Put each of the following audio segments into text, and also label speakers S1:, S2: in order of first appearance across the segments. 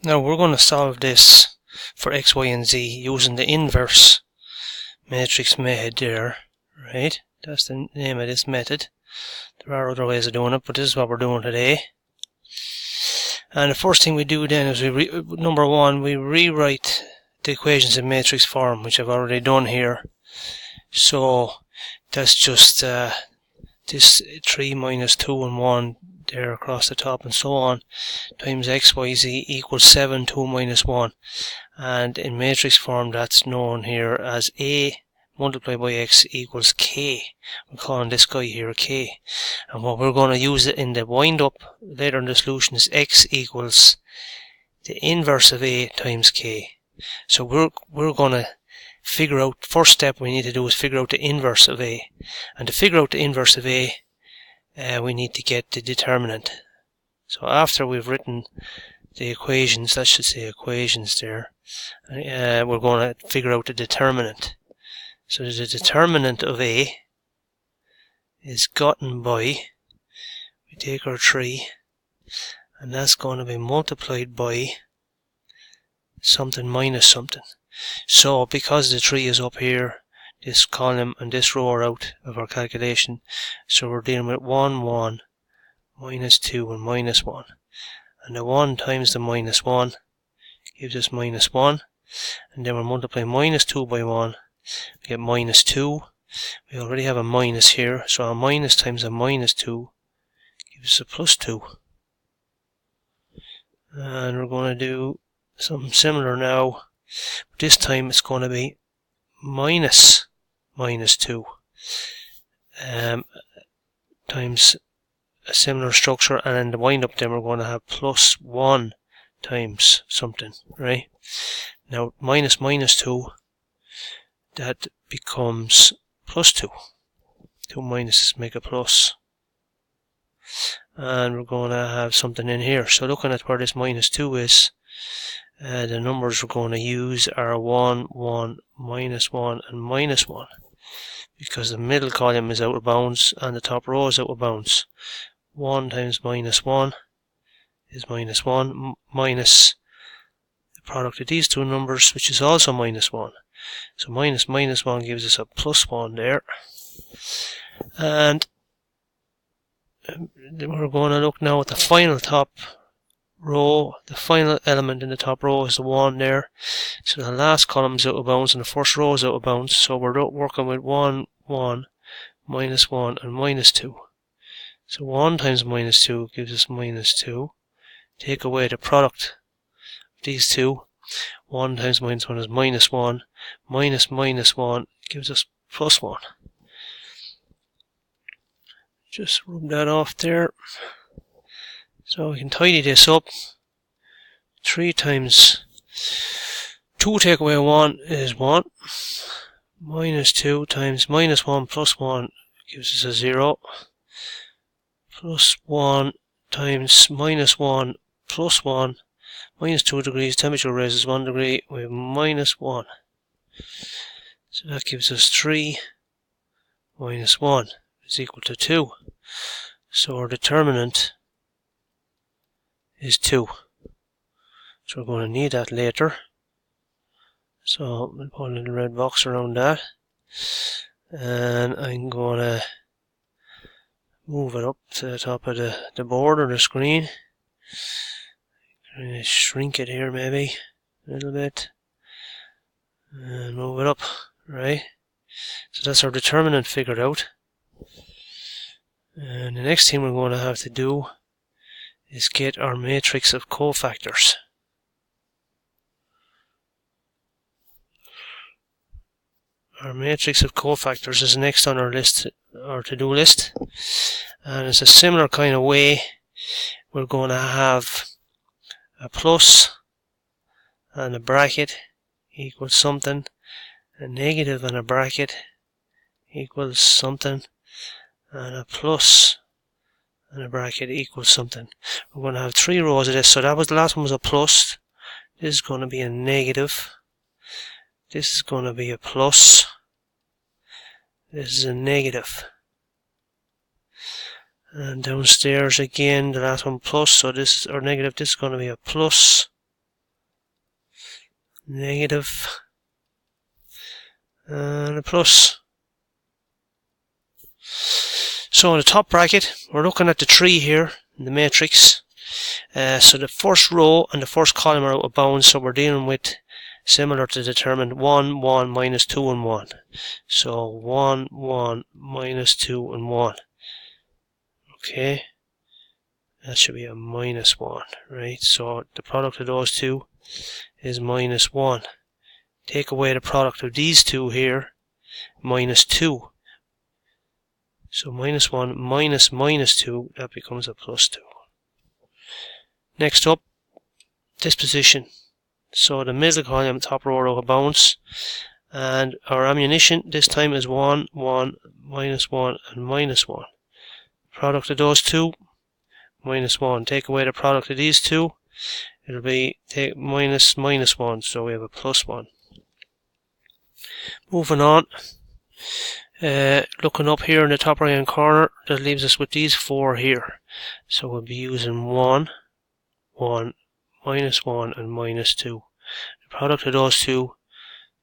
S1: Now we're going to solve this for x, y, and z using the inverse matrix method there, right? That's the name of this method. There are other ways of doing it, but this is what we're doing today. And the first thing we do then is number one, we rewrite the equations in matrix form, which I've already done here. So that's just this 3 minus 2 and 1 there across the top and so on, times x, y, z equals 7, 2 minus 1. And in matrix form that's known here as A multiplied by x equals k. We're calling this guy here k. And what we're going to use it in the wind up later in the solution is x equals the inverse of A times k. So we're going to figure out, first step we need to do is figure out the inverse of A. And to figure out the inverse of A, we need to get the determinant. So after we've written the equations, that should say equations there, we're going to figure out the determinant. So the determinant of A is gotten by, we take our 3, and that's going to be multiplied by something minus something. So because the 3 is up here, this column and this row are out of our calculation, so we're dealing with 1, 1, minus 2 and minus 1. And the 1 times the minus 1 gives us minus 1, and then we're multiplying minus 2 by 1, we get minus 2. We already have a minus here, so a minus times a minus 2 gives us a plus 2. And we're going to do something similar now, but this time it's going to be minus 2 times a similar structure, and in the wind up then we're going to have plus 1 times something, right? Now minus 2, that becomes plus 2. 2 minuses make a plus. And we're going to have something in here. So looking at where this minus 2 is, the numbers we're going to use are 1, 1, minus 1, and minus 1. Because the middle column is out of bounds and the top row is out of bounds. 1 times minus 1 is minus 1, minus the product of these two numbers, which is also minus 1. So minus 1 gives us a plus 1 there. And we're going to look now at the final top row. The final element in the top row is the 1 there. So the last column is out of bounds and the first row is out of bounds. So we're working with 1, 1, minus 1, and minus 2. So 1 times minus 2 gives us minus 2. Take away the product of these two. 1 times minus 1 is minus 1. Minus 1 gives us plus 1. Just rub that off there. So we can tidy this up. 3 times 2 take away 1 is 1. Minus 2 times minus 1 plus 1 gives us a 0. Plus 1 times minus 1 plus 1. Minus 2 degrees, temperature raises 1 degree, we have minus 1. So that gives us 3 minus 1 is equal to 2. So our determinant is 2. So we're going to need that later. So we'll put a little red box around that. And I'm going to move it up to the top of the board or the screen. I'm going to shrink it here maybe a little bit. And move it up, right? So that's our determinant figured out. And the next thing we're going to have to do is get our matrix of cofactors. Our matrix of cofactors is next on our list, our to-do list. And it's a similar kind of way. We're going to have a plus and a bracket equals something, a negative and a bracket equals something, and a plus and a bracket equals something. We're going to have 3 rows of this. So that was the last one was a plus. This is going to be a negative. This is going to be a plus. This is a negative. And downstairs again, the last one plus, so this is, or negative, this is going to be a plus. negative, and a plus. So in the top bracket, we're looking at the 3 here in the matrix. So the first row and the first column are out of bounds, so we're dealing with similar to determine 1, 1, minus 2 and 1. So 1, 1, minus 2 and 1. Okay, that should be a minus 1, right? So the product of those two is minus 1. Take away the product of these two here, minus 2. So minus 1 minus minus 2, that becomes a plus 2. Next up, disposition. So the middle column, top row out of bounds, and our ammunition this time is 1, 1, minus 1 and minus 1. Product of those two, minus 1. Take away the product of these two, it'll be minus minus 1, so we have a plus 1. Moving on, looking up here in the top right hand corner, that leaves us with these 4 here. So we'll be using 1, 1, minus 1 and minus 2. The product of those two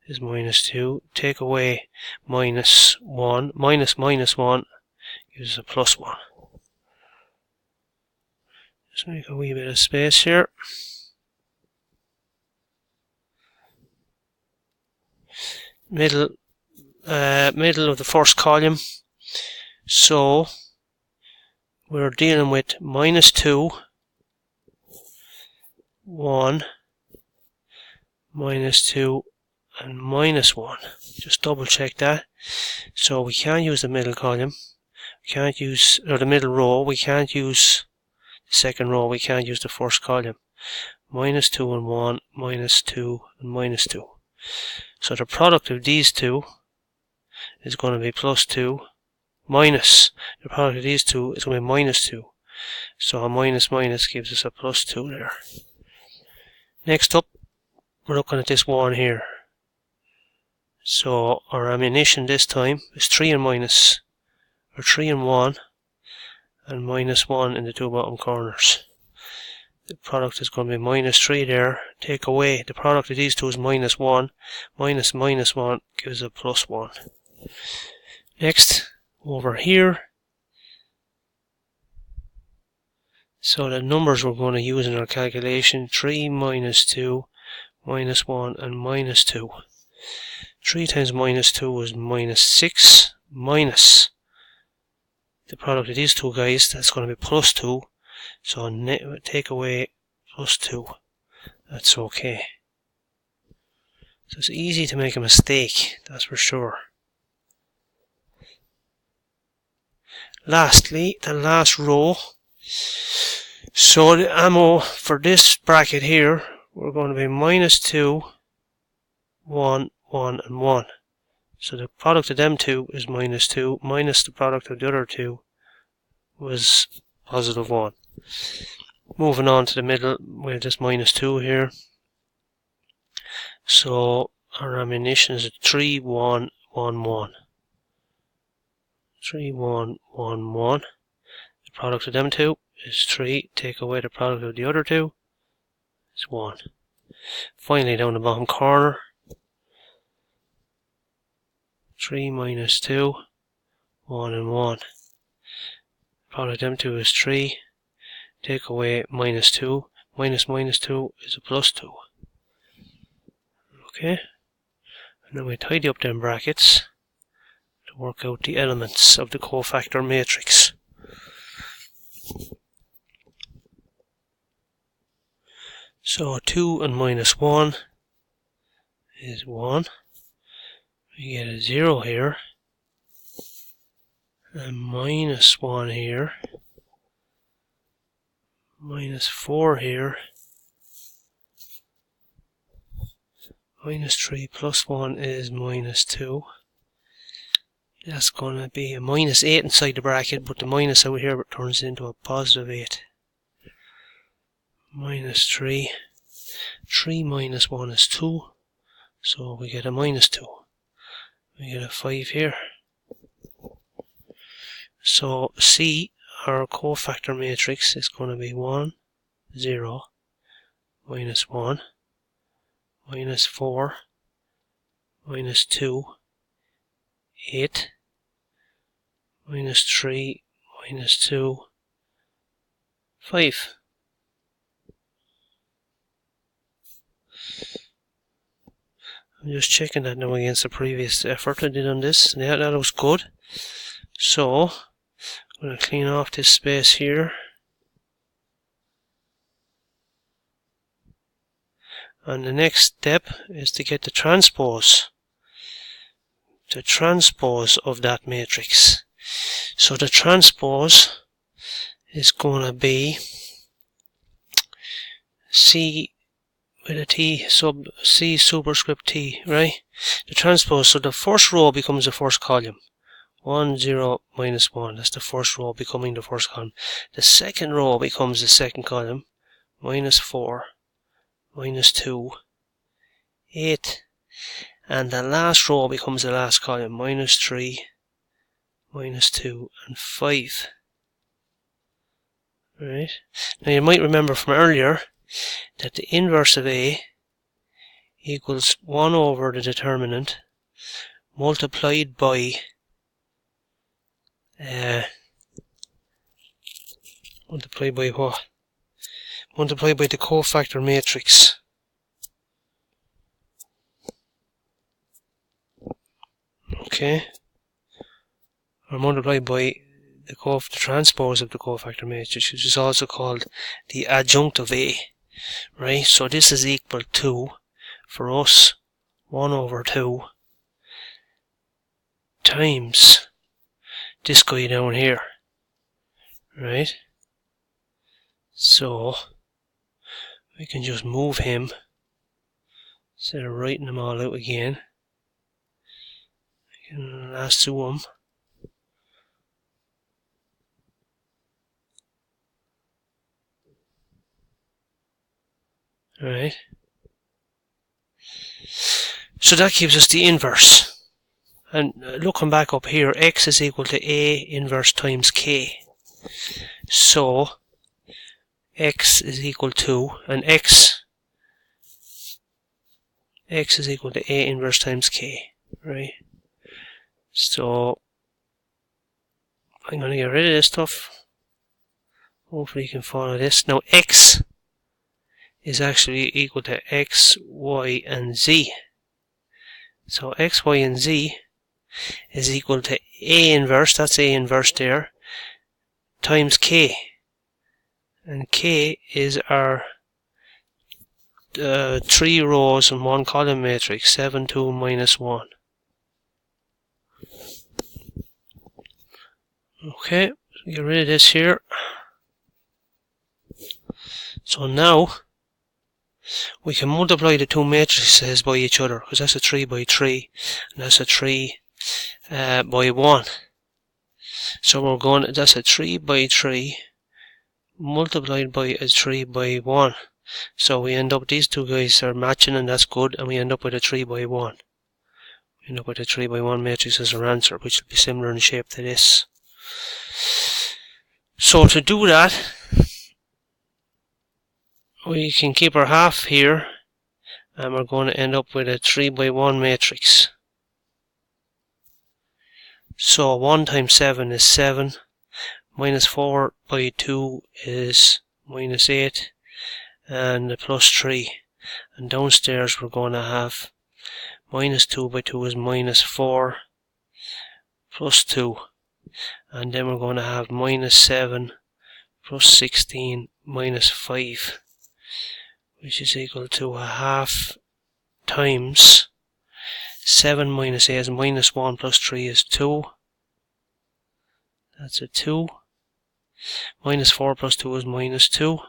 S1: is minus 2. Take away minus 1, minus minus 1 gives us a plus 1. Just make a wee bit of space here. Middle of the first column. So we're dealing with minus 2, 1, minus 2 and minus 1. Just double check that. So we can't use the middle column, we can't use, or the middle row, we can't use the second row, we can't use the first column. Minus 2 and 1, minus 2 and minus 2. So the product of these two is going to be plus 2, minus the product of these two is going to be minus 2. So a minus minus gives us a plus 2 there. Next up, we're looking at this 1 here. So our ammunition this time is 3 and minus, or 3 and 1, and minus 1 in the two bottom corners. The product is going to be minus 3 there. Take away the product of these two is minus 1. Minus minus 1 gives a plus 1. Next, over here. So the numbers we're going to use in our calculation, 3 minus 2, minus 1 and minus 2. 3 times minus 2 is minus 6, minus the product of these two guys, that's going to be plus 2. So take away plus 2. That's okay. So it's easy to make a mistake, that's for sure. Lastly, the last row. So the ammo for this bracket here, we're going to be minus 2, 1, 1 and 1. So the product of them two is minus 2, minus the product of the other two was positive 1. Moving on to the middle, we have this minus 2 here. So our ammunition is 3, 1, 1, 1. 3, 1, 1, 1. The product of them two is 3. Take away the product of the other two is 1. Finally, down the bottom corner, 3 minus 2, 1 and 1. The product of them two is 3. Take away minus 2. Minus minus 2 is a plus 2. Okay. And then we tidy up them brackets to work out the elements of the cofactor matrix. So 2 and minus 1 is 1. We get a 0 here. And minus 1 here. Minus 4 here. Minus 3 plus 1 is minus 2. That's going to be a minus 8 inside the bracket, but the minus out here turns into a positive 8. Minus 3. 3 minus 1 is 2. So we get a minus 2. We get a 5 here. So C, our cofactor matrix, is going to be 1, 0, minus 1, minus 4, minus 2, 8, minus 3, minus 2, 5. I'm just checking that now against the previous effort I did on this. Yeah, that looks good. So, I'm going to clean off this space here. And the next step is to get the transpose of that matrix. So the transpose is going to be C with a T sub C superscript T, right? The transpose, so the first row becomes the first column. 1, 0, minus 1. That's the first row becoming the first column. The second row becomes the second column. Minus 4, minus 2, 8. And the last row becomes the last column. Minus 3, minus 2, and 5. Right? Now you might remember from earlier that the inverse of A equals 1 over the determinant multiplied by multiplied by what? Multiplied by the cofactor matrix. Okay? Or multiplied by the transpose of the cofactor matrix, which is also called the adjunct of A. Right? So this is equal to, for us, 1 over 2 times this guy down here. Right? So we can just move him instead of writing them all out again. We can lasso them. Right. So that gives us the inverse. And looking back up here, x is equal to A inverse times k. So x is equal to, and x is equal to A inverse times k. Right. So I'm going to get rid of this stuff. Hopefully you can follow this. Now x is actually equal to x, y, and z. So x, y, and z is equal to A inverse, that's A inverse there, times k. And k is our 3 rows and 1 column matrix, 7, 2, minus 1. Okay, get rid of this here. So now we can multiply the two matrices by each other, because that's a 3 by 3 and that's a 3 by 1. So we're going, that's a 3 by 3 multiplied by a 3 by 1. So we end up, these two guys are matching, and that's good, and we end up with a 3 by 1. We end up with a 3 by 1 matrix as our answer, which will be similar in shape to this. So to do that, we can keep our half here, and we're going to end up with a 3 by 1 matrix. So 1 times 7 is 7, minus 4 by 2 is minus 8, and a plus 3. And downstairs we're going to have minus 2 by 2 is minus 4, plus 2. And then we're going to have minus 7 plus 16 minus 5, which is equal to a half times 7 minus 8 is minus 1 plus 3 is 2. That's a 2. Minus 4 plus 2 is minus 2.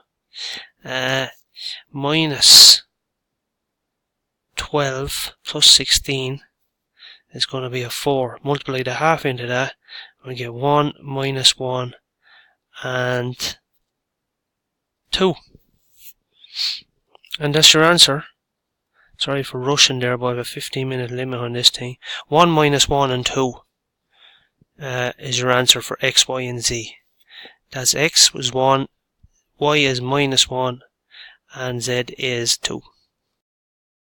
S1: Minus 12 plus 16 is going to be a 4. Multiply the half into that, and we get 1 minus 1 and 2. And that's your answer. Sorry for rushing there, but I have a 15-minute limit on this thing. 1 minus 1 and 2 is your answer for x, y, and z. That's x was 1, y is minus 1, and z is 2.